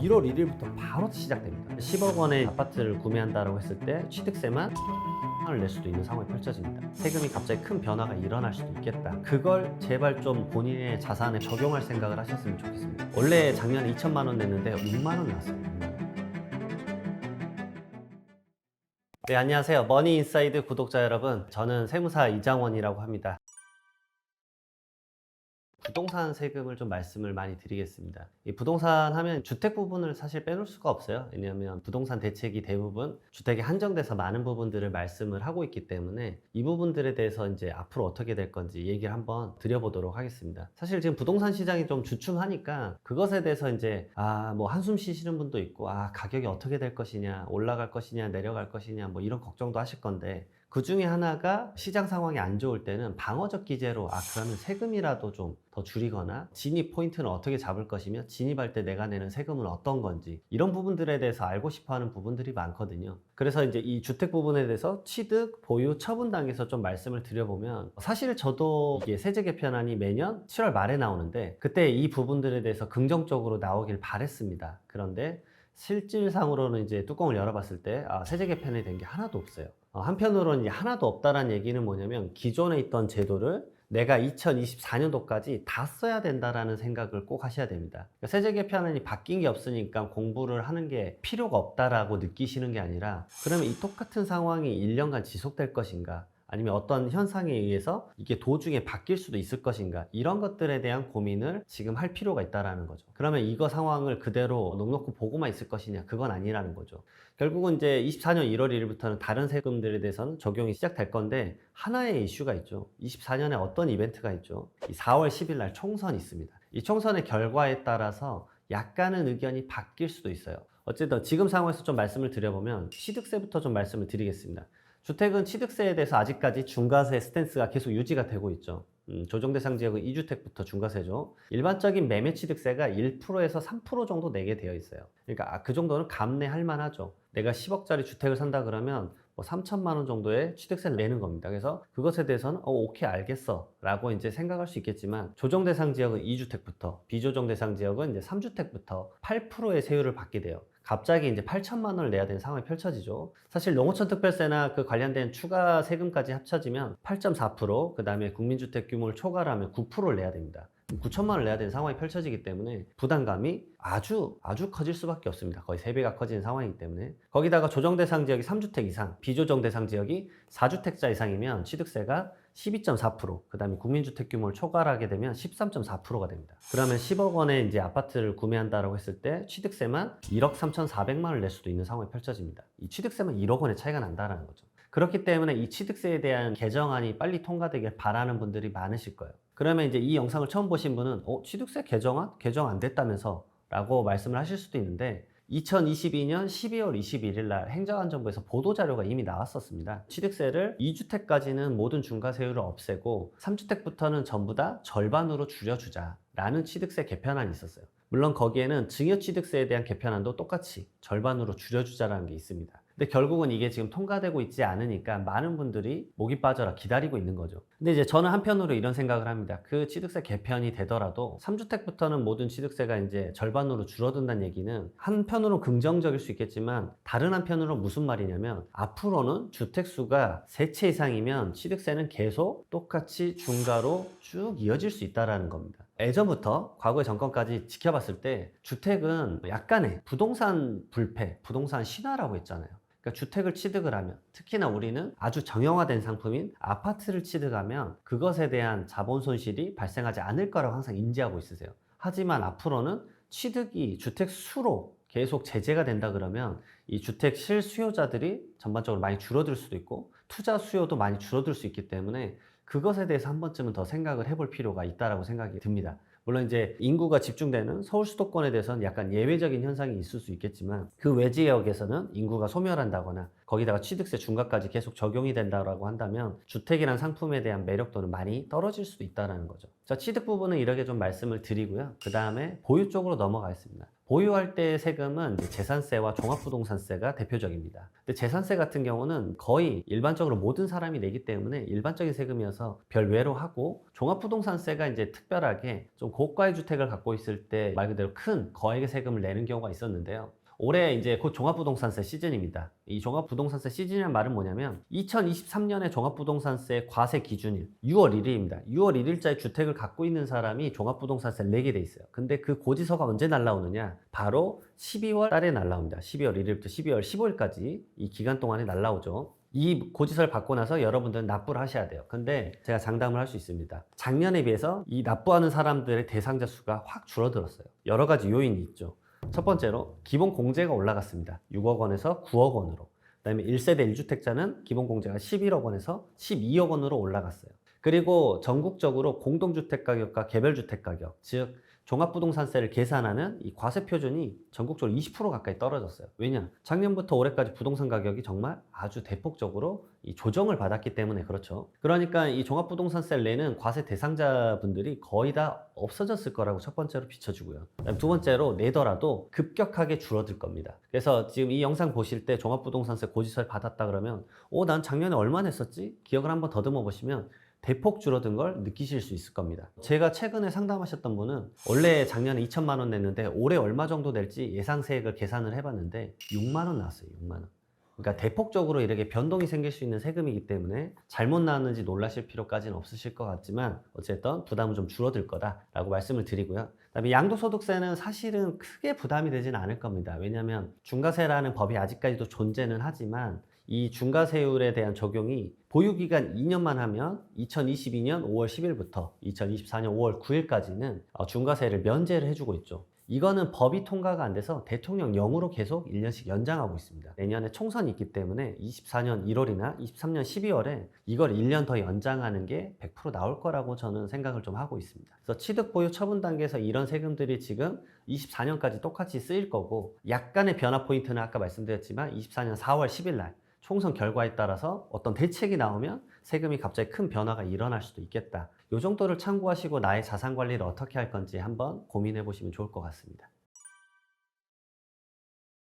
1월 1일부터 바로 시작됩니다. 10억 원의 아파트를 구매한다고 했을 때 취득세만 을 낼 수도 있는 상황이 펼쳐집니다. 세금이 갑자기 큰 변화가 일어날 수도 있겠다. 그걸 제발 좀 본인의 자산에 적용할 생각을 하셨으면 좋겠습니다. 원래 작년에 2천만 원 냈는데 6만 원 나왔어요. 네, 안녕하세요. 머니인사이드 구독자 여러분. 저는 세무사 이장원이라고 합니다. 부동산 세금을 좀 말씀을 많이 드리겠습니다. 이 부동산 하면 주택 부분을 사실 빼놓을 수가 없어요. 왜냐하면 부동산 대책이 대부분 주택에 한정돼서 많은 부분들을 말씀을 하고 있기 때문에 이 부분들에 대해서 이제 앞으로 어떻게 될 건지 얘기를 한번 드려보도록 하겠습니다. 사실 지금 부동산 시장이 좀 주춤하니까 그것에 대해서 이제 뭐 한숨 쉬시는 분도 있고 가격이 어떻게 될 것이냐, 올라갈 것이냐, 내려갈 것이냐 뭐 이런 걱정도 하실 건데 그 중에 하나가 시장 상황이 안 좋을 때는 방어적 기제로 그러면 세금이라도 좀 더 줄이거나 진입 포인트는 어떻게 잡을 것이며 진입할 때 내가 내는 세금은 어떤 건지 이런 부분들에 대해서 알고 싶어 하는 부분들이 많거든요. 그래서 이제 이 주택 부분에 대해서 취득, 보유, 처분 단계에서 좀 말씀을 드려보면 사실 저도 이게 세제 개편안이 매년 7월 말에 나오는데 그때 이 부분들에 대해서 긍정적으로 나오길 바랬습니다. 그런데 실질상으로는 이제 뚜껑을 열어봤을 때 세제 개편이 된 게 하나도 없어요. 한편으로는 이제 하나도 없다라는 얘기는 뭐냐면 기존에 있던 제도를 내가 2024년도까지 다 써야 된다라는 생각을 꼭 하셔야 됩니다. 그러니까 세제 개편안이 바뀐 게 없으니까 공부를 하는 게 필요가 없다라고 느끼시는 게 아니라 그러면 이 똑같은 상황이 1년간 지속될 것인가? 아니면 어떤 현상에 의해서 이게 도중에 바뀔 수도 있을 것인가 이런 것들에 대한 고민을 지금 할 필요가 있다라는 거죠. 그러면 이거 상황을 그대로 넉넉히 보고만 있을 것이냐 그건 아니라는 거죠. 결국은 이제 24년 1월 1일부터는 다른 세금들에 대해서는 적용이 시작될 건데 하나의 이슈가 있죠. 24년에 어떤 이벤트가 있죠. 이 4월 10일 날 총선이 있습니다. 이 총선의 결과에 따라서 약간은 의견이 바뀔 수도 있어요. 어쨌든 지금 상황에서 좀 말씀을 드려보면 취득세부터 좀 말씀을 드리겠습니다. 주택은 취득세에 대해서 아직까지 중과세 스탠스가 계속 유지가 되고 있죠. 조정대상 지역은 2주택부터 중과세죠. 일반적인 매매 취득세가 1%에서 3% 정도 내게 되어 있어요. 그러니까 그 정도는 감내할 만하죠. 내가 10억짜리 주택을 산다 그러면 뭐 3천만 원 정도의 취득세를 내는 겁니다. 그래서 그것에 대해서는 오케이 알겠어 라고 이제 생각할 수 있겠지만 조정대상 지역은 2주택부터 비조정대상 지역은 이제 3주택부터 8%의 세율을 받게 돼요. 갑자기 이제 8천만 원을 내야 되는 상황이 펼쳐지죠. 사실 농어촌 특별세나 그 관련된 추가 세금까지 합쳐지면 8.4%, 그 다음에 국민주택 규모를 초과하면 9%를 내야 됩니다. 9천만 원을 내야 되는 상황이 펼쳐지기 때문에 부담감이 아주 커질 수밖에 없습니다. 거의 3배가 커지는 상황이기 때문에. 거기다가 조정대상 지역이 3주택 이상, 비조정대상 지역이 4주택자 이상이면 취득세가 12.4%, 그 다음에 국민주택 규모를 초과하게 되면 13.4%가 됩니다. 그러면 10억 원의 이제 아파트를 구매한다라고 했을 때 취득세만 1억 3,400만 원을 낼 수도 있는 상황이 펼쳐집니다. 이 취득세만 1억 원의 차이가 난다는 거죠. 그렇기 때문에 이 취득세에 대한 개정안이 빨리 통과되길 바라는 분들이 많으실 거예요. 그러면 이제 이 영상을 처음 보신 분은 취득세 개정안? 개정 안 됐다면서? 라고 말씀을 하실 수도 있는데 2022년 12월 21일 날 행정안전부에서 보도자료가 이미 나왔었습니다. 취득세를 2주택까지는 모든 중과세율을 없애고 3주택부터는 전부 다 절반으로 줄여주자 라는 취득세 개편안이 있었어요. 물론 거기에는 증여취득세에 대한 개편안도 똑같이 절반으로 줄여주자라는 게 있습니다. 근데 결국은 이게 지금 통과되고 있지 않으니까 많은 분들이 목이 빠져라 기다리고 있는 거죠. 근데 이제 저는 한편으로 이런 생각을 합니다. 그 취득세 개편이 되더라도 3주택부터는 모든 취득세가 이제 절반으로 줄어든다는 얘기는 한편으로는 긍정적일 수 있겠지만 다른 한편으로는 무슨 말이냐면 앞으로는 주택수가 3채 이상이면 취득세는 계속 똑같이 중과로 쭉 이어질 수 있다는 겁니다. 예전부터 과거의 정권까지 지켜봤을 때 주택은 약간의 부동산 불패, 부동산 신화라고 했잖아요. 그러니까 주택을 취득을 하면 특히나 우리는 아주 정형화된 상품인 아파트를 취득하면 그것에 대한 자본 손실이 발생하지 않을 거라고 항상 인지하고 있으세요. 하지만 앞으로는 취득이 주택 수로 계속 제재가 된다 그러면 이 주택 실수요자들이 전반적으로 많이 줄어들 수도 있고 투자 수요도 많이 줄어들 수 있기 때문에 그것에 대해서 한 번쯤은 더 생각을 해볼 필요가 있다고 생각이 듭니다. 물론 이제 인구가 집중되는 서울 수도권에 대해서는 약간 예외적인 현상이 있을 수 있겠지만 그 외지역에서는 인구가 소멸한다거나 거기다가 취득세 중과까지 계속 적용이 된다고 한다면 주택이란 상품에 대한 매력도는 많이 떨어질 수도 있다는 거죠. 자, 취득 부분은 이렇게 좀 말씀을 드리고요. 그 다음에 보유 쪽으로 넘어가겠습니다. 보유할 때의 세금은 이제 재산세와 종합부동산세가 대표적입니다. 근데 재산세 같은 경우는 거의 일반적으로 모든 사람이 내기 때문에 일반적인 세금이어서 별외로 하고, 종합부동산세가 이제 특별하게 좀 고가의 주택을 갖고 있을 때 말 그대로 큰 거액의 세금을 내는 경우가 있었는데요. 올해 이제 곧 종합부동산세 시즌입니다. 이 종합부동산세 시즌이란 말은 뭐냐면 2023년에 종합부동산세 과세 기준일 6월 1일입니다. 6월 1일자에 주택을 갖고 있는 사람이 종합부동산세를 내게 돼 있어요. 근데 그 고지서가 언제 날라오느냐? 바로 12월 달에 날라옵니다. 12월 1일부터 12월 15일까지 이 기간 동안에 날라오죠. 이 고지서를 받고 나서 여러분들은 납부를 하셔야 돼요. 근데 제가 장담을 할 수 있습니다. 작년에 비해서 이 납부하는 사람들의 대상자 수가 확 줄어들었어요. 여러 가지 요인이 있죠. 첫 번째로 기본 공제가 올라갔습니다. 6억 원에서 9억 원으로. 그다음에 1세대 1주택자는 기본 공제가 11억 원에서 12억 원으로 올라갔어요. 그리고 전국적으로 공동주택 가격과 개별주택 가격, 즉 종합부동산세를 계산하는 이 과세 표준이 전국적으로 20% 가까이 떨어졌어요. 왜냐? 작년부터 올해까지 부동산 가격이 정말 아주 대폭적으로 이 조정을 받았기 때문에 그렇죠. 그러니까 이 종합부동산세를 내는 과세 대상자분들이 거의 다 없어졌을 거라고 첫 번째로 비춰지고요. 두 번째로 내더라도 급격하게 줄어들 겁니다. 그래서 지금 이 영상 보실 때 종합부동산세 고지서를 받았다 그러면 난 작년에 얼마 냈었지? 기억을 한번 더듬어 보시면 대폭 줄어든 걸 느끼실 수 있을 겁니다. 제가 최근에 상담하셨던 분은 원래 작년에 2천만 원 냈는데 올해 얼마 정도 낼지 예상세액을 계산을 해봤는데 6만 원 나왔어요. 6만 원. 그러니까 대폭적으로 이렇게 변동이 생길 수 있는 세금이기 때문에 잘못 나왔는지 놀라실 필요까지는 없으실 것 같지만 어쨌든 부담은 좀 줄어들 거다라고 말씀을 드리고요. 그다음에 양도소득세는 사실은 크게 부담이 되지는 않을 겁니다. 왜냐하면 중과세라는 법이 아직까지도 존재는 하지만 이 중과세율에 대한 적용이 보유기간 2년만 하면 2022년 5월 10일부터 2024년 5월 9일까지는 중과세를 면제를 해주고 있죠. 이거는 법이 통과가 안 돼서 대통령령으로 계속 1년씩 연장하고 있습니다. 내년에 총선이 있기 때문에 24년 1월이나 23년 12월에 이걸 1년 더 연장하는 게 100% 나올 거라고 저는 생각을 좀 하고 있습니다. 그래서 취득보유 처분 단계에서 이런 세금들이 지금 24년까지 똑같이 쓰일 거고, 약간의 변화 포인트는 아까 말씀드렸지만 24년 4월 10일 날 총선 결과에 따라서 어떤 대책이 나오면 세금이 갑자기 큰 변화가 일어날 수도 있겠다. 이 정도를 참고하시고 나의 자산 관리를 어떻게 할 건지 한번 고민해 보시면 좋을 것 같습니다.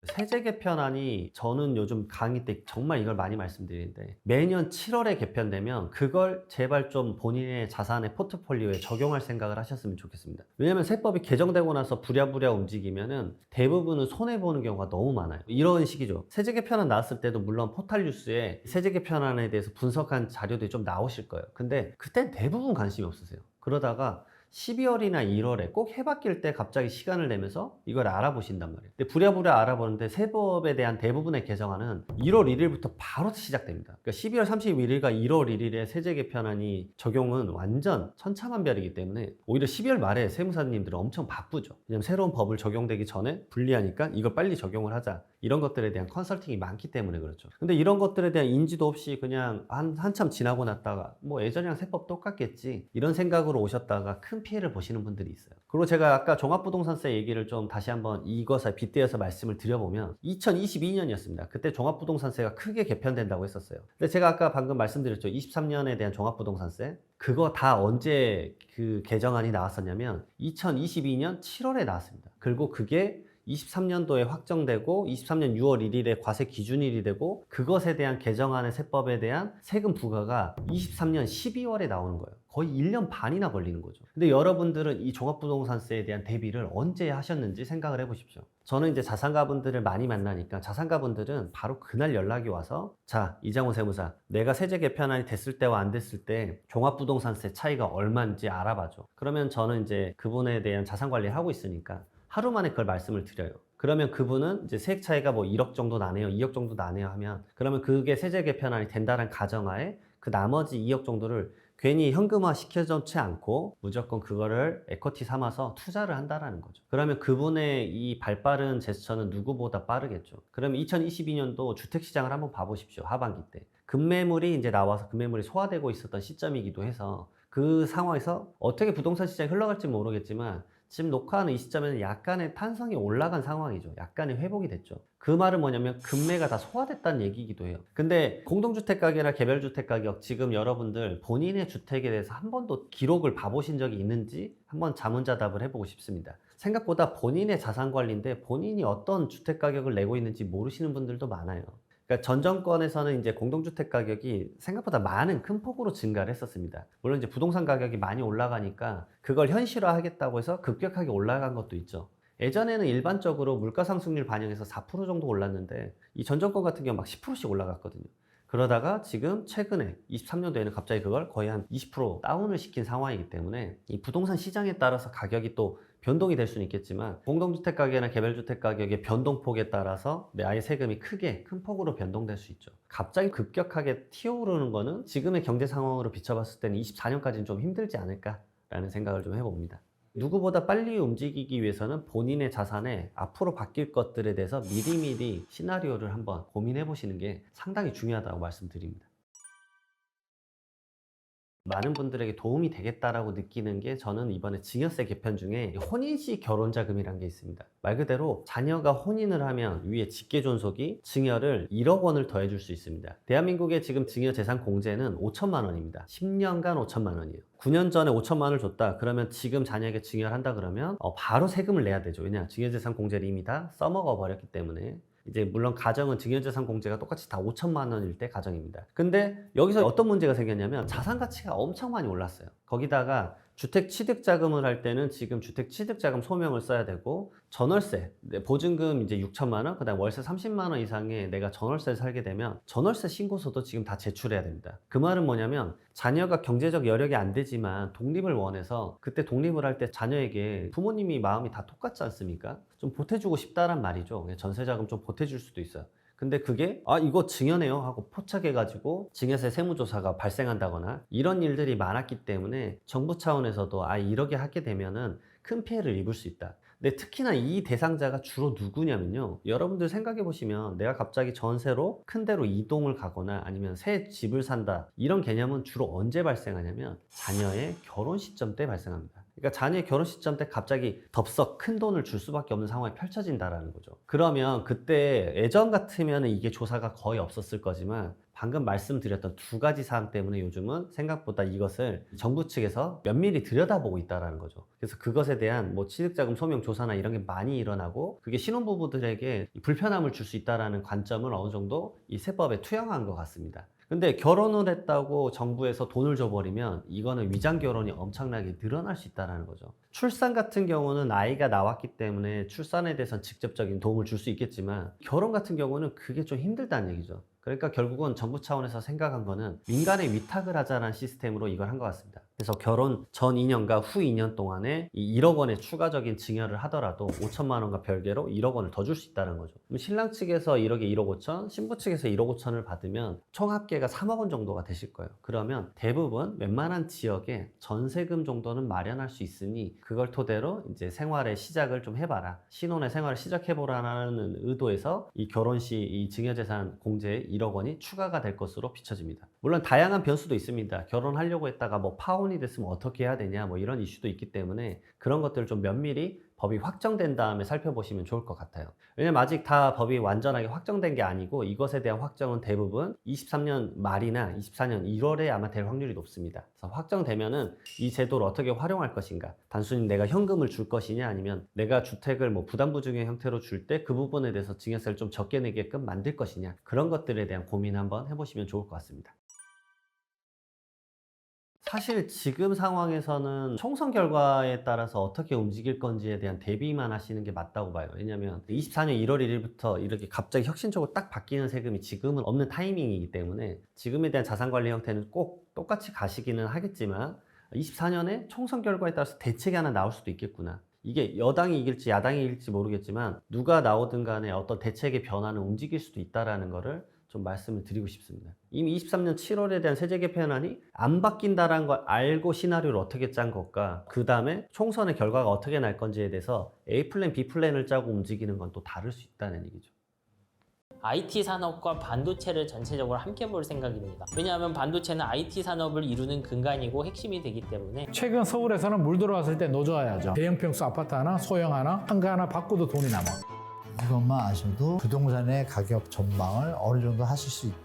세제 개편안이 저는 요즘 강의 때 정말 이걸 많이 말씀드리는데, 매년 7월에 개편되면 그걸 제발 좀 본인의 자산의 포트폴리오에 적용할 생각을 하셨으면 좋겠습니다. 왜냐면 세법이 개정되고 나서 부랴부랴 움직이면은 대부분은 손해보는 경우가 너무 많아요. 이런 식이죠. 세제 개편안 나왔을 때도 물론 포탈 뉴스에 세제 개편안에 대해서 분석한 자료들이 좀 나오실 거예요. 근데 그땐 대부분 관심이 없으세요. 그러다가 12월이나 1월에 꼭 해바뀔 때 갑자기 시간을 내면서 이걸 알아보신단 말이에요. 근데 부랴부랴 알아보는데 세법에 대한 대부분의 개정안은 1월 1일부터 바로 시작됩니다. 그러니까 12월 31일과 1월 1일에 세제 개편안이 적용은 완전 천차만별이기 때문에 오히려 12월 말에 세무사님들은 엄청 바쁘죠. 왜냐면 새로운 법을 적용되기 전에 불리하니까 이걸 빨리 적용을 하자. 이런 것들에 대한 컨설팅이 많기 때문에 그렇죠. 근데 이런 것들에 대한 인지도 없이 그냥 한참 지나고 났다가 뭐 예전이랑 세법 똑같겠지 이런 생각으로 오셨다가 큰 피해를 보시는 분들이 있어요. 그리고 제가 아까 종합부동산세 얘기를 좀 다시 한번 이것에 빗대어서 말씀을 드려보면 2022년이었습니다. 그때 종합부동산세가 크게 개편된다고 했었어요. 근데 제가 아까 방금 말씀드렸죠. 23년에 대한 종합부동산세. 그거 다 언제 그 개정안이 나왔었냐면 2022년 7월에 나왔습니다. 그리고 그게 23년도에 확정되고 23년 6월 1일에 과세 기준일이 되고 그것에 대한 개정안의 세법에 대한 세금 부과가 23년 12월에 나오는 거예요. 거의 1년 반이나 걸리는 거죠. 근데 여러분들은 이 종합부동산세에 대한 대비를 언제 하셨는지 생각을 해보십시오. 저는 이제 자산가분들을 많이 만나니까 자산가분들은 바로 그날 연락이 와서 자, 이장훈 세무사, 내가 세제 개편안이 됐을 때와 안 됐을 때 종합부동산세 차이가 얼마인지 알아봐줘. 그러면 저는 이제 그분에 대한 자산 관리를 하고 있으니까 하루 만에 그걸 말씀을 드려요. 그러면 그분은 이제 세액 차이가 뭐 1억 정도 나네요, 2억 정도 나네요 하면 그러면 그게 세제 개편안이 된다는 가정하에 그 나머지 2억 정도를 괜히 현금화 시켜놓지 않고 무조건 그거를 에쿼티 삼아서 투자를 한다라는 거죠. 그러면 그분의 이 발빠른 제스처는 누구보다 빠르겠죠. 그러면 2022년도 주택시장을 한번 봐보십시오. 하반기 때. 급매물이 이제 나와서 급매물이 소화되고 있었던 시점이기도 해서 그 상황에서 어떻게 부동산 시장이 흘러갈지 모르겠지만 지금 녹화하는 이 시점에는 약간의 탄성이 올라간 상황이죠. 약간의 회복이 됐죠. 그 말은 뭐냐면 급매가 다 소화됐다는 얘기이기도 해요. 근데 공동주택 가격이나 개별주택 가격 지금 여러분들 본인의 주택에 대해서 한 번도 기록을 봐보신 적이 있는지 한번 자문자답을 해보고 싶습니다. 생각보다 본인의 자산 관리인데 본인이 어떤 주택 가격을 내고 있는지 모르시는 분들도 많아요. 그러니까 전 정권에서는 이제 공동주택 가격이 생각보다 많은 큰 폭으로 증가를 했었습니다. 물론 이제 부동산 가격이 많이 올라가니까 그걸 현실화하겠다고 해서 급격하게 올라간 것도 있죠. 예전에는 일반적으로 물가 상승률 반영해서 4% 정도 올랐는데 이 전 정권 같은 경우 막 10%씩 올라갔거든요. 그러다가 지금 최근에 23년도에는 갑자기 그걸 거의 한 20% 다운을 시킨 상황이기 때문에 이 부동산 시장에 따라서 가격이 또 변동이 될 수는 있겠지만 공동주택 가격이나 개별주택 가격의 변동폭에 따라서 내 아이 세금이 크게 큰 폭으로 변동될 수 있죠. 갑자기 급격하게 튀어오르는 거는 지금의 경제 상황으로 비춰봤을 때는 24년까지는 좀 힘들지 않을까라는 생각을 좀 해봅니다. 누구보다 빨리 움직이기 위해서는 본인의 자산에 앞으로 바뀔 것들에 대해서 미리미리 시나리오를 한번 고민해 보시는 게 상당히 중요하다고 말씀드립니다. 많은 분들에게 도움이 되겠다라고 느끼는 게 저는 이번에 증여세 개편 중에 혼인시 결혼자금이라는 게 있습니다. 말 그대로 자녀가 혼인을 하면 위에 직계존속이 증여를 1억 원을 더해 줄 수 있습니다. 대한민국의 지금 증여재산 공제는 5천만 원입니다. 10년간 5천만 원이에요. 9년 전에 5천만 원을 줬다 그러면 지금 자녀에게 증여를 한다 그러면 바로 세금을 내야 되죠. 왜냐 증여재산 공제를 이미 다 써먹어 버렸기 때문에. 이제 물론 가정은 증여재산 공제가 똑같이 다 5천만 원일 때 가정입니다. 근데 여기서 어떤 문제가 생겼냐면 자산 가치가 엄청 많이 올랐어요. 거기다가 주택 취득 자금을 할 때는 지금 주택 취득 자금 소명을 써야 되고 전월세, 보증금 이제 6천만 원, 그다음 월세 30만 원 이상의 내가 전월세를 살게 되면 전월세 신고서도 지금 다 제출해야 됩니다. 그 말은 뭐냐면 자녀가 경제적 여력이 안 되지만 독립을 원해서 그때 독립을 할 때 자녀에게 부모님이 마음이 다 똑같지 않습니까? 좀 보태주고 싶다란 말이죠. 전세자금 좀 보태줄 수도 있어요. 근데 그게 이거 증여네요 하고 포착해가지고 증여세 세무조사가 발생한다거나 이런 일들이 많았기 때문에 정부 차원에서도 이렇게 하게 되면은 큰 피해를 입을 수 있다. 근데 특히나 이 대상자가 주로 누구냐면요. 여러분들 생각해 보시면 내가 갑자기 전세로 큰 데로 이동을 가거나 아니면 새 집을 산다. 이런 개념은 주로 언제 발생하냐면 자녀의 결혼 시점 때 발생합니다. 그러니까 자녀의 결혼 시점 때 갑자기 덥석 큰 돈을 줄 수밖에 없는 상황이 펼쳐진다라는 거죠. 그러면 그때 예전 같으면 이게 조사가 거의 없었을 거지만 방금 말씀드렸던 두 가지 사항 때문에 요즘은 생각보다 이것을 정부 측에서 면밀히 들여다보고 있다는 거죠. 그래서 그것에 대한 취득자금 소명 조사나 이런 게 많이 일어나고 그게 신혼부부들에게 불편함을 줄 수 있다는 관점을 어느 정도 이 세법에 투영한 것 같습니다. 근데 결혼을 했다고 정부에서 돈을 줘버리면 이거는 위장 결혼이 엄청나게 늘어날 수 있다는 거죠. 출산 같은 경우는 아이가 나왔기 때문에 출산에 대해서는 직접적인 도움을 줄 수 있겠지만 결혼 같은 경우는 그게 좀 힘들다는 얘기죠. 그러니까 결국은 정부 차원에서 생각한 거는 민간에 위탁을 하자는 시스템으로 이걸 한 것 같습니다. 그래서 결혼 전 2년과 후 2년 동안에 이 1억 원의 추가적인 증여를 하더라도 5천만 원과 별개로 1억 원을 더 줄 수 있다는 거죠. 그럼 신랑 측에서 1억에 1억 5천, 신부 측에서 1억 5천을 받으면 총 합계가 3억 원 정도가 되실 거예요. 그러면 대부분 웬만한 지역에 전세금 정도는 마련할 수 있으니 그걸 토대로 이제 생활의 시작을 좀 해봐라. 신혼의 생활을 시작해보라는 의도에서 이 결혼 시 이 증여재산 공제에 1억 원이 추가가 될 것으로 비춰집니다. 물론 다양한 변수도 있습니다. 결혼하려고 했다가 파혼이 됐으면 어떻게 해야 되냐 이런 이슈도 있기 때문에 그런 것들을 좀 면밀히 법이 확정된 다음에 살펴보시면 좋을 것 같아요. 왜냐면 아직 다 법이 완전하게 확정된 게 아니고 이것에 대한 확정은 대부분 23년 말이나 24년 1월에 아마 될 확률이 높습니다. 그래서 확정되면은 이 제도를 어떻게 활용할 것인가, 단순히 내가 현금을 줄 것이냐 아니면 내가 주택을 부담부증의 형태로 줄 때 그 부분에 대해서 증여세를 좀 적게 내게끔 만들 것이냐, 그런 것들에 대한 고민 한번 해보시면 좋을 것 같습니다. 사실 지금 상황에서는 총선 결과에 따라서 어떻게 움직일 건지에 대한 대비만 하시는 게 맞다고 봐요. 왜냐하면 24년 1월 1일부터 이렇게 갑자기 혁신적으로 딱 바뀌는 세금이 지금은 없는 타이밍이기 때문에 지금에 대한 자산관리 형태는 꼭 똑같이 가시기는 하겠지만 24년에 총선 결과에 따라서 대책이 하나 나올 수도 있겠구나. 이게 여당이 이길지 야당이 이길지 모르겠지만 누가 나오든 간에 어떤 대책의 변화는 움직일 수도 있다는 거를 좀 말씀을 드리고 싶습니다. 이미 23년 7월에 대한 세제 개편안이 안 바뀐다는 걸 알고 시나리오를 어떻게 짠 것과 그 다음에 총선의 결과가 어떻게 날 건지에 대해서 A 플랜, B 플랜을 짜고 움직이는 건 또 다를 수 있다는 얘기죠. IT 산업과 반도체를 전체적으로 함께 볼 생각입니다. 왜냐하면 반도체는 IT 산업을 이루는 근간이고 핵심이 되기 때문에 최근 서울에서는 물 들어왔을 때 노져야죠. 대형 평수 아파트 하나, 소형 하나, 한가 하나 바꿔도 돈이 남아. 이것만 아셔도 부동산의 가격 전망을 어느 정도 하실 수 있다.